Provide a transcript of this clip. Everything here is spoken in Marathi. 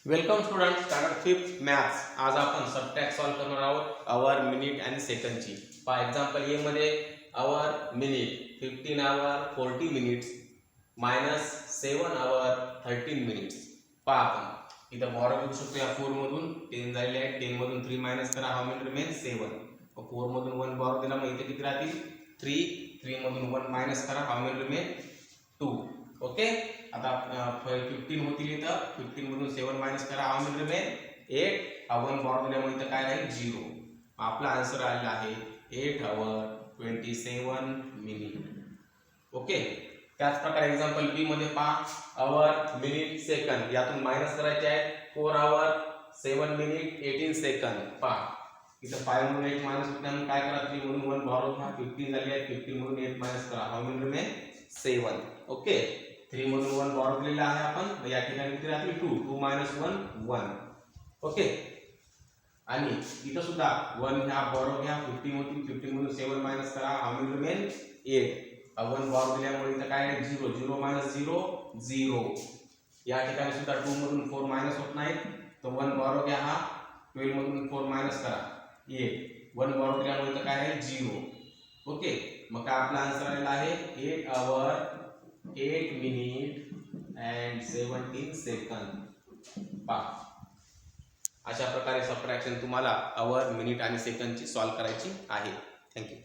Welcome student, standard 5th maths. आज आपण सबट्रॅक्ट सॉल्व करणार आहोत आवर, मिनिट आणि सेकंडची. फॉर एक्झाम्पल ए मध्ये आवर मिनिट 15 आवर 40 मिनिट्स मायनस 7 आवर 13 मिनिट्स. पहा आपण इथं बॉरो घेऊ शकतो या 4 मधून 10 झालेले आहे. 10 मधून 3 मायनस करा, हाऊ मेनी रिमेन 7. 4 मधून 1 बॉरो दिला, मग इथे किती राहतील 3 मधून 1 मायनस करा, हाऊ मेनी रिमेन 2. ओके, आता 15 होतील इथं. 15 मधून 7 मायनस करा, हाऊ मेनी रिमेन 8. हा 1 बॉरो दिल्यामुळे इथं काय राहील 0. आपला आन्सर आलेला आहे 8 आवर 27 मिनिट. ओके, त्याच प्रकारे एक्झाम्पल बी मध्ये पहा आवर, मिनिट, सेकंद. यातून मायनस करायचे आहे 4 आवर 7 मिनिट 18 सेकंद. पहा इथं 5 मधून 8 मायनस होत, काय करा 3 मधून 1 बॉरो घ्या. 15 झाली आहे, 15 मधून 8 मायनस करा, हाऊ मेनी रिमेन 7. ओके, 3 मधून 1 बॉरो दिलेला आहे आपण. या ठिकाणी किती राहतील 2 मायनस 1 1. ओके, आणि इथं सुद्धा 1 घ्या, बॉरो घ्या. 15 होतील, 15 मधून 7 मायनस करा, हाऊ मेनी रिमेन 8. 1 बॉरो दिल्यामुळे इथं काय आहे 0. 0 मायनस 0 0. या ठिकाणी सुद्धा 2 मधून 4 मायनस होत नाहीत, तर 1 बॉरो घ्या. हा 12 मधून 4 मायनस करा 8. 1 बॉरो दिल्यामुळे इथं काय आहे 0. ओके, मग काय आपला आन्सर आलेला आहे 8 आवर 8 मिनिट अँड 17 सेकंद. पहा अशा प्रकारे सबट्रॅक्शन तुम्हाला आवर, मिनिट आणि सेकंदची सॉल्व करायची आहे. थँक्यू.